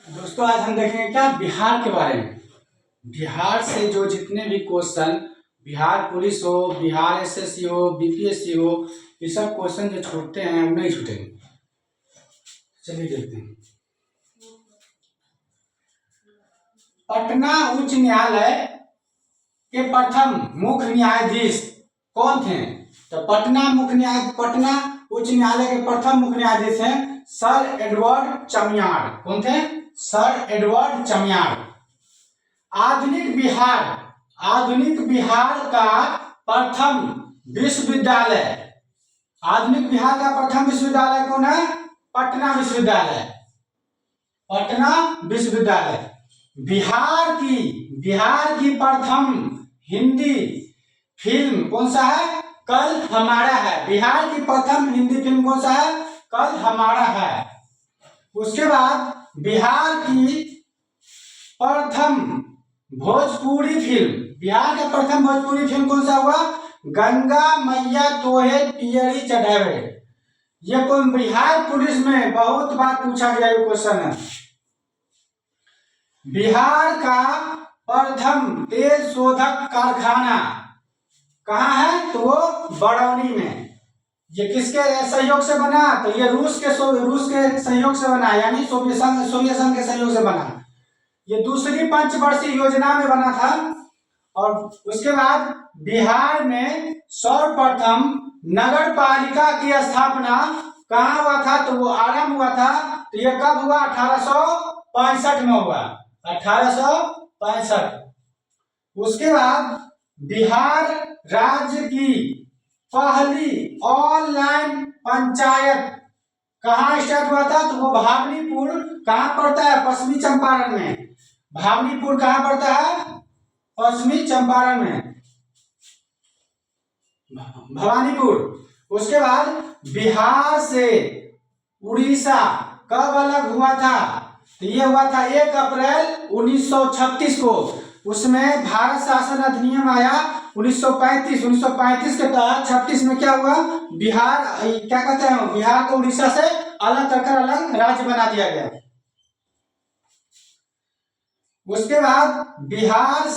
दोस्तों आज हम देखेंगे क्या बिहार के बारे में। बिहार से जो जितने भी क्वेश्चन, बिहार पुलिस हो, बिहार एसएससी हो, बीपीएससी हो, ये सब क्वेश्चन जो छूटते हैं वो नहीं छूटेंगे। चलिए देखते हैं। पटना उच्च न्यायालय के प्रथम मुख्य न्यायाधीश कौन थे? तो पटना उच्च न्यायालय के प्रथम मुख्य न्यायाधीश हैं सर एडवर्ड चमियार। कौन थे? Sir Edward Chamier. आधुनिक बिहार का प्रथम विश्वविद्यालय, आधुनिक बिहार का प्रथम विश्वविद्यालय कौन है? पटना विश्वविद्यालय। पटना विश्वविद्यालय। बिहार की प्रथम हिंदी फिल्म कौन सा है? कल हमारा है। बिहार की प्रथम हिंदी फिल्म कौन सा है? कल हमारा है। उसके बाद बिहार की प्रथम भोजपुरी फिल्म, बिहार का प्रथम भोजपुरी फिल्म कौन सा हुआ? गंगा मैया तोहे पियरी चढ़ावे। ये कौन? बिहार पुलिस में बहुत बार पूछा गया ये क्वेश्चन है। बिहार का प्रथम तेल शोधक कारखाना कहाँ है? तो वो बरौनी में। ये किसके सहयोग से बना? तो ये रूस के सहयोग से बना, यानी सोवियत संघ के सहयोग से बना। ये दूसरी पंचवर्षीय योजना में बना था। और उसके बाद बिहार में सर्वप्रथम नगर पालिका की स्थापना कहाँ हुआ था? तो वो आरंभ हुआ था। तो ये कब हुआ? 1865 में हुआ। 1865। उसके बाद बिहार राज्य की पहली ऑनलाइन पंचायत कहाँ स्टार्ट हुआ था? तो वो भावनीपुर कहाँ पड़ता है? पश्चिमी चंपारण में। भावनीपुर कहाँ पड़ता है? पश्चिमी चंपारण में, भवानीपुर। उसके बाद बिहार से उड़ीसा कब अलग हुआ था? तो ये हुआ था 1 अप्रैल 1936 को। उसमें भारत शासन अधिनियम आया 1935 के तहत 36 में क्या हुआ? बिहार क्या कहते हैं, बिहार को उड़ीसा से अलग कर अलग राज्य बना दिया गया। उसके बाद बिहार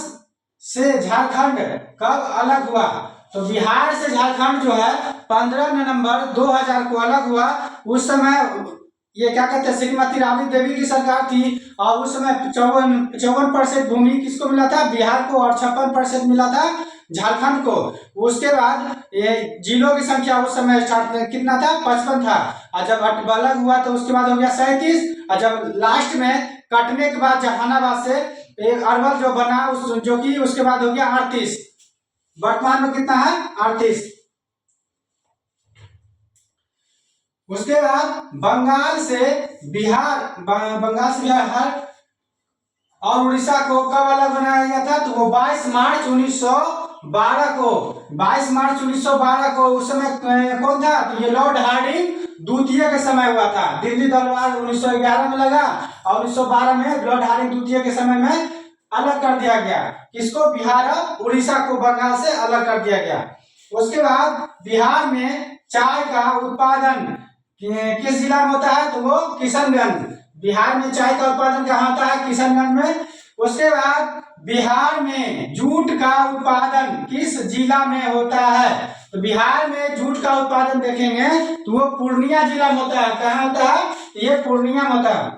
से झारखंड कब अलग हुआ? तो बिहार से झारखंड जो है 15 नवंबर 2000 को अलग हुआ। उस समय ये क्या कहते हैं, श्रीमती राबड़ी देवी की सरकार थी। और उस समय 54% भूमि किसको मिला था? बिहार को। और 56% मिला था झारखंड को। उसके बाद ये जिलों की संख्या उस समय स्टार्ट कितना था? 55 था। और जब अलग हुआ तो उसके बाद हो गया 37। और जब लास्ट में कटने के बाद जहानाबाद से एक अरवल जो बना जो कि उसके बाद हो गया 38। वर्तमान में कितना है? 38। उसके बाद बंगाल से बिहार और उड़ीसा को कब अलग बनाया गया था? तो वो 22 मार्च 1912 को। 22 मार्च 1912 को। उस समय कौन था? तो ये लॉर्ड हार्डिंग द्वितीय के समय हुआ था। दिल्ली दरबार 1911 में लगा और 1912 में लॉर्ड हार्डिंग द्वितीय के समय में अलग कर दिया गया। किसको? बिहार और उड़ीसा को बंगाल से अलग कर दिया गया। उसके बाद बिहार में चाय का उत्पादन किस जिला में होता है? तो वो किशनगंज। बिहार में चाय का उत्पादन कहाँ होता है? किशनगंज में। उसके बाद बिहार में जूट का उत्पादन किस जिला में होता है? तो बिहार में जूट का उत्पादन देखेंगे तो वो पूर्णिया जिला में होता है। कहाँ होता है? ये पूर्णिया में होता है।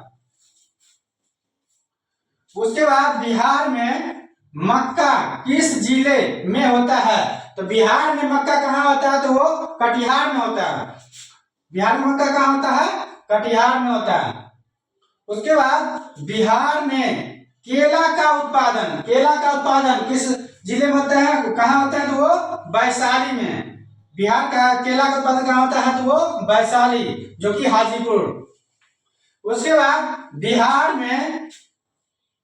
उसके बाद बिहार में मक्का किस जिले में होता है? तो बिहार में मक्का कहाँ होता है? तो वो कटिहार में होता है। बिहार में मक्का कहाँ होता है? कटिहार में होता है। उसके बाद बिहार में केला का उत्पादन किस जिले में होता है? कहाँ होता है? तो वो वैशाली में। बिहार का केला का उत्पादन कहाँ होता है? तो वो वैशाली, जो कि हाजीपुर। उसके बाद बिहार में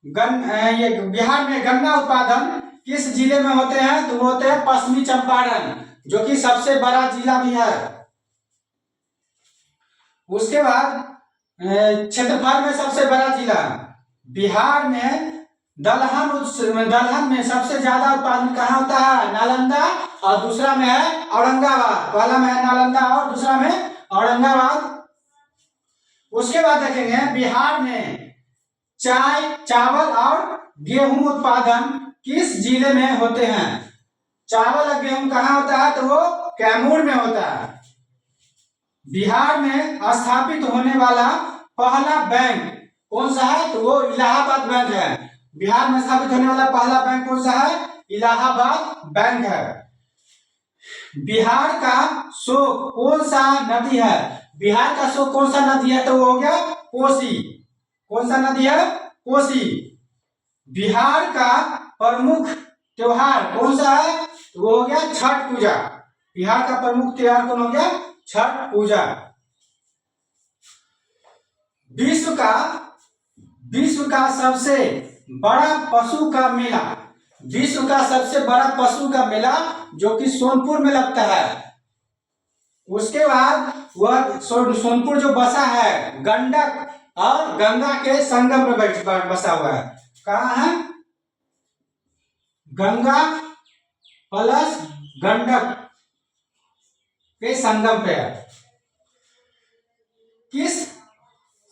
गन्ना उत्पादन किस जिले में होते हैं? तो वो होते हैं पश्चिमी चंपारण, जो कि सबसे बड़ा जिला भी है। उसके बाद क्षेत्रफल में सबसे बड़ा जिला बिहार में दलहन में सबसे ज्यादा उत्पादन कहाँ होता है? नालंदा। और दूसरा में है औरंगाबाद। पहला में है नालंदा और दूसरा में औरंगाबाद। उसके बाद देखेंगे बिहार में चाय, चावल और गेहूं उत्पादन किस जिले में होते हैं? चावल और गेहूं कहाँ होता है? तो वो कैमूर में होता है। बिहार में स्थापित होने वाला पहला बैंक कौन सा है? तो वो इलाहाबाद बैंक है। बिहार में स्थापित होने वाला पहला बैंक कौन सा है? इलाहाबाद बैंक है। बिहार का शोक कौन सा नदी है? बिहार का शोक कौन सा नदी है? तो वो हो गया कोसी। कौन सा नदी है? कोसी। बिहार का प्रमुख त्योहार कौन सा है? तो वो हो गया छठ पूजा। बिहार का प्रमुख त्योहार कौन हो गया? छठ पूजा। विश्व का सबसे बड़ा पशु का मेला, विश्व का सबसे बड़ा पशु का मेला जो कि सोनपुर में लगता है। उसके बाद वह सोनपुर जो बसा है गंडक और गंगा के संगम में बसा हुआ है। कहाँ है? गंगा प्लस गंडक के संगम पे है। किस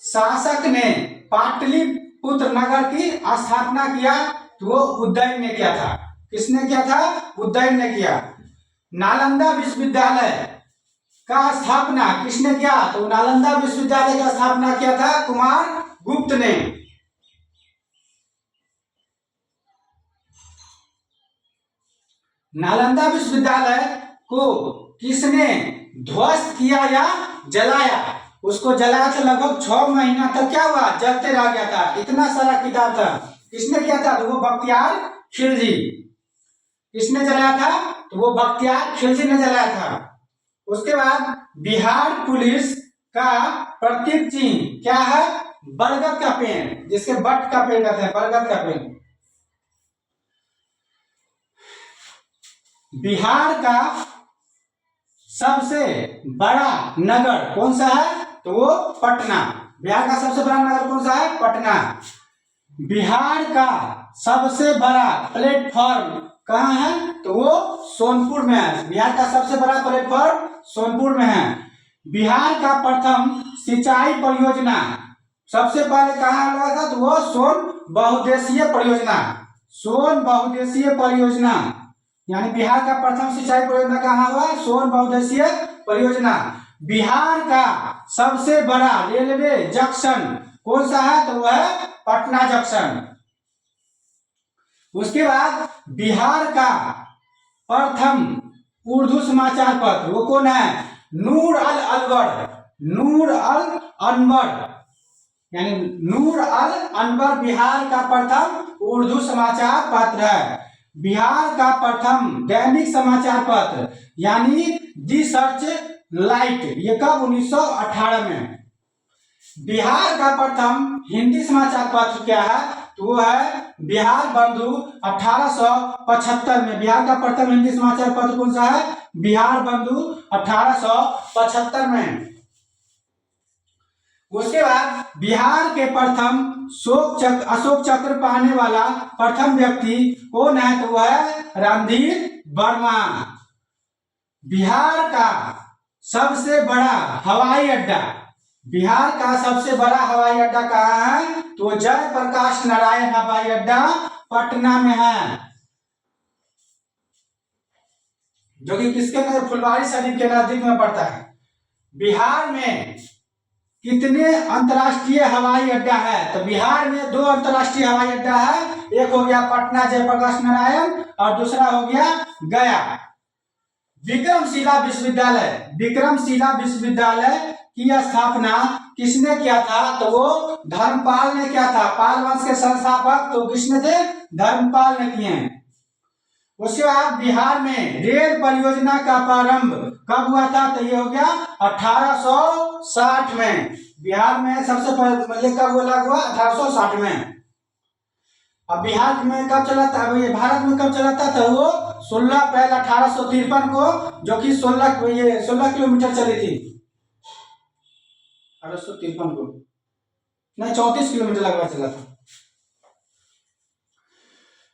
शासक ने पाटलिपुत्र नगर की स्थापना किया? तो वो उदयन ने किया था। किसने किया था? उदयन ने किया। नालंदा विश्वविद्यालय का स्थापना किसने किया? तो नालंदा विश्वविद्यालय का स्थापना किया था कुमार गुप्त ने। नालंदा विश्वविद्यालय को किसने ध्वस्त किया या जलाया? उसको जलाया था। लगभग 6 महीना तक क्या हुआ? जलते रह गया था। इतना सारा किताब था। किसने किया था? तो वो बख्तियार खिलजी। किसने जलाया था? तो वो बख्तियार खिलजी ने जलाया था। उसके बाद बिहार पुलिस का प्रतीक चिन्ह क्या है? बरगद का पेड़, जिसके बट का पेड़ कहते हैं, बरगद का पेड़। बिहार का सबसे बड़ा नगर कौन सा है? तो वो पटना। बिहार का सबसे बड़ा नगर कौन सा है? पटना। बिहार का सबसे बड़ा प्लेटफॉर्म कहाँ है? तो वो सोनपुर में है। बिहार का सबसे बड़ा प्लेटफॉर्म सोनपुर में है। बिहार का प्रथम सिंचाई परियोजना सबसे पहले कहाँ लगा था? तो वो सोन बहुउद्देशीय परियोजना। सोन बहुउद्देशीय परियोजना यानी बिहार का प्रथम सिंचाई परियोजना कहाँ हुआ? सोन बहुउद्देशीय परियोजना। बिहार का सबसे बड़ा रेलवे जंक्शन कौन सा है? तो वह है पटना जंक्शन। उसके बाद बिहार का प्रथम उर्दू समाचार पत्र वो कौन है? नूर अल अनवर। नूर अल अनवर यानी नूर अल अनवर बिहार का प्रथम उर्दू समाचार पत्र है। बिहार का प्रथम दैनिक समाचार पत्र यानी दी सर्च लाइट ये कब? 1918 में। बिहार का प्रथम हिंदी समाचार पत्र क्या है? तो वो है बिहार बंधु 1875 में। बिहार का प्रथम हिंदी समाचार पत्र कौन सा है? बिहार बंधु 1875 में। उसके बाद बिहार के प्रथम अशोक चक्र पाने वाला प्रथम व्यक्ति कौन है? तो वह है रणधीर वर्मा। बिहार का सबसे बड़ा हवाई अड्डा, बिहार का सबसे बड़ा हवाई अड्डा कहाँ है? तो जयप्रकाश नारायण हवाई अड्डा पटना में है, जो कि किसके फुलवारी शरीफ के नजदीक में पड़ता है। बिहार में कितने अंतर्राष्ट्रीय हवाई अड्डा है? तो बिहार में 2 अंतर्राष्ट्रीय हवाई अड्डा है। एक हो गया पटना जयप्रकाश नारायण और दूसरा हो गया गया। विक्रमशिला विश्वविद्यालय की स्थापना किसने किया था? तो वो धर्मपाल ने किया था। पाल वंश के संस्थापक तो किसने थे? धर्मपाल ने किए। उसके बाद बिहार में रेल परियोजना का प्रारंभ कब हुआ था? तो ये हो गया 1860 में। बिहार में सबसे पहले कब लागू हुआ? 1860 में। अब बिहार में कब चला था? ये भारत में कब चला था? तो वो 16 अप्रैल 1853 को, जो कि 16 किलोमीटर चली थी। 1853 को नहीं 34 किलोमीटर लगभग चला था।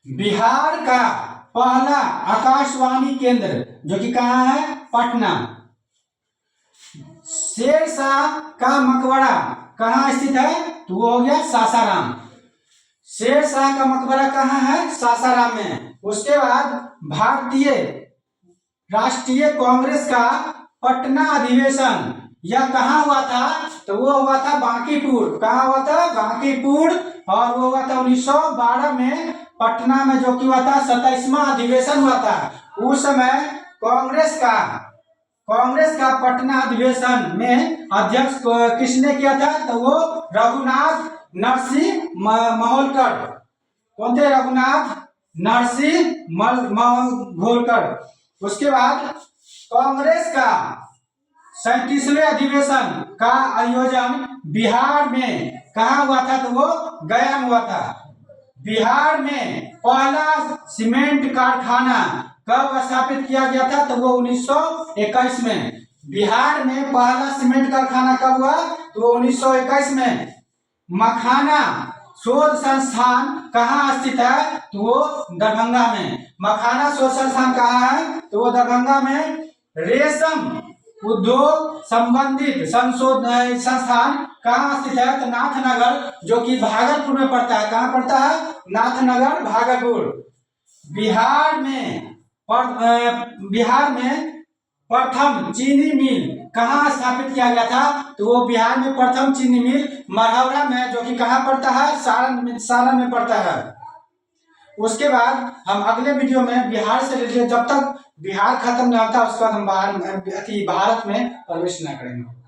बिहार का पहला आकाशवाणी केंद्र जो कि कहाँ है? पटना। शेरशाह का मकबरा कहाँ स्थित है? तो वो हो गया सासाराम। शेर शाह का मकबरा कहाँ है? सासाराम में। उसके बाद भारतीय राष्ट्रीय कांग्रेस का पटना अधिवेशन यह कहाँ हुआ था? तो वो हुआ था बांकीपुर। कहाँ हुआ था? बांकीपुर। और वो हुआ था 1912 में पटना में, जो कि हुआ था 27वां अधिवेशन हुआ था। उस समय कांग्रेस का पटना अधिवेशन में अध्यक्ष किसने किया था? तो वो रघुनाथ नरसिंह महोलकर। कौन थे? रघुनाथ नरसिंह महोलकर। उसके बाद कांग्रेस का 37वें अधिवेशन का आयोजन बिहार में कहाँ हुआ था? तो वो गया में हुआ था। बिहार में पहला सीमेंट कारखाना कब स्थापित किया गया था? तो वो 1921 में। बिहार में पहला सीमेंट कारखाना कब हुआ? तो वो 1921 में। मखाना शोध संस्थान कहाँ स्थित है? तो वो दरभंगा में। मखाना शोध संस्थान कहाँ है? तो वो दरभंगा में। रेशम उद्योग संबंधित संस्थान कहाँ स्थित है? तो नाथनगर, जो कि भागलपुर में पड़ता है। कहाँ पड़ता है? नाथनगर, भागलपुर। बिहार में प्रथम चीनी मिल कहाँ स्थापित किया गया था? तो वो बिहार में प्रथम चीनी मिल मढ़ौरा में, जो कि कहाँ पड़ता है? सारण में पड़ता है। उसके बाद हम अगले वीडियो में बिहार से रिलेटेड, जब तक बिहार खत्म नहीं होता उसके बाद हम भारत में प्रवेश न करेंगे।